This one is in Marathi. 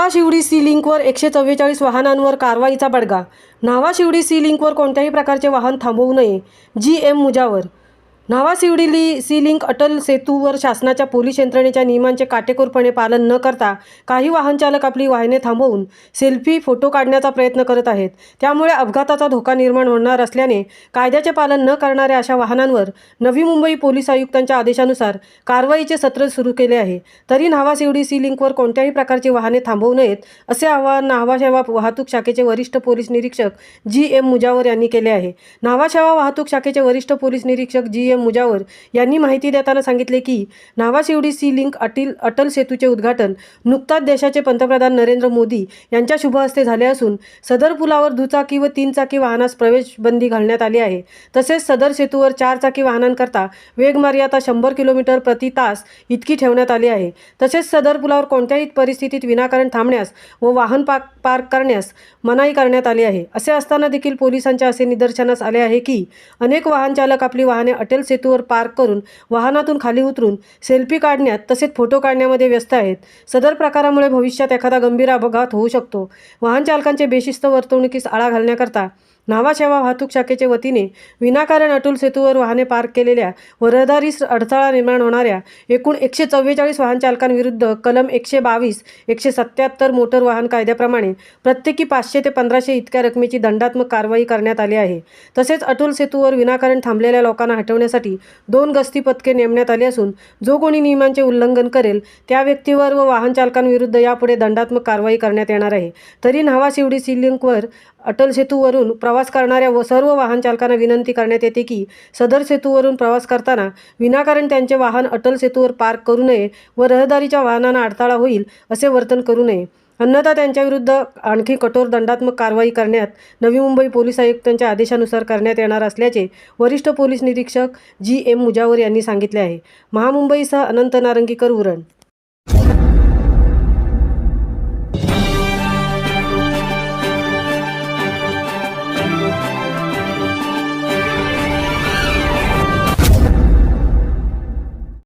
न्हावा शिवडी सी लिंकवर 144 वाहनांवर कारवाईचा बडगा। न्हावा शिवडी सी लिंकवर कोणत्याही प्रकारचे वाहन थांबवू नये, G M. Mujawar. Nhava Sewri sea link Atal सेतूवर शासनाच्या पोलीस यंत्रणेच्या नियमांचे काटेकोरपणे पालन न करता काही वाहनचालक आपली वाहने थांबवून सेल्फी फोटो काढण्याचा प्रयत्न करत आहेत। त्यामुळे अपघाताचा धोका निर्माण होणार असल्याने कायद्याचे पालन न करणाऱ्या अशा वाहनांवर नवी मुंबई पोलीस आयुक्तांच्या आदेशानुसार कारवाईचे सत्र सुरू केले आहे। तरी न्हावा शिवडी सी लिंकवर कोणत्याही प्रकारची वाहने थांबवू नयेत असे आवाहन न्हावा सेवा वाहतूक शाखेचे वरिष्ठ पोलीस निरीक्षक जी.एम. मुजावर यांनी केले आहे। न्हावा सेवा वाहतूक शाखेचे वरिष्ठ पोलीस निरीक्षक जी.एम. मुजावर यांनी माहिती देताना सांगितले की न्हावा शिवडी सी लिंक अटल सेतूचे उद्घाटन नुकताच देशाचे पंतप्रधान नरेंद्र मोदी यांच्या शुभ हस्ते झाले असून सदर पुलावर दुचाकी व 3 चाकी वाहनास प्रवेश बंदी घालण्यात आली आहे। तसेच सदर सेतूवर 4 चाकी वाहनांकरता वेगमर्यादा 100 किलोमीटर प्रति तास इतकी ठेवण्यात आली आहे। तसेच सदर पुलावर कोणत्याही परिस्थितीत विनाकारण थांबण्यास व वाहन पार्क करण्यास मनाई करण्यात आली आहे। असे असताना देखील पोलिसांच्या असे निदर्शनास आले आहे की अनेक वाहन चालक आपली वाहने अटल सेतूवर पार्क करून वाहनातून खाली उतरून सेल्फी काढण्यात तसेच फोटो काढण्यामध्ये व्यस्त आहेत। सदर प्रकारामुळे भविष्यात एखादा गंभीर अपघात होऊ शकतो। वाहन चालकांचे बेशिस्त वर्तणुकीस आळा घालण्याकरता न्हावा सेवा वाहतूक शाखेचे वतीने विनाकारण अटल सेतूवर वाहने पार्क केलेल्या व रहदारीस अडथळा निर्माण होणाऱ्या एकूण 144 वाहन चालकांविरुद्ध कलम 122, 177 मोटर वाहन कायद्याप्रमाणे प्रत्येकी 500 ते 1500 इतक्या रकमेची दंडात्मक कारवाई करण्यात आली आहे। तसेच अटल सेतूवर विनाकारण थांबलेल्या लोकांना हटवण्यासाठी 2 गस्ती पथके नेमण्यात आली असून जो कोणी नियमांचे उल्लंघन करेल त्या व्यक्तीवर व वाहन चालकांविरुद्ध यापुढे दंडात्मक कारवाई करण्यात येणार आहे। तरी न्हावा शिवडी सी लिंकवर अटल सेतूवरून प्रवास करणाऱ्या व सर्व वाहन चालकांना विनंती करण्यात येते की सदर सेतूवरून प्रवास करताना विनाकारण त्यांचे वाहन अटल सेतूवर पार्क करू नये व रहदारीच्या वाहनांना अडथळा होईल असे वर्तन करू नये, अन्यथा त्यांच्याविरुद्ध आणखी कठोर दंडात्मक कारवाई करण्यात नवी मुंबई पोलीस आयुक्तांच्या आदेशानुसार करण्यात येणार असल्याचे वरिष्ठ पोलीस निरीक्षक जी.एम. मुजावर यांनी सांगितले आहे। महामुंबईसह अनंत नारंगीकर, उरण।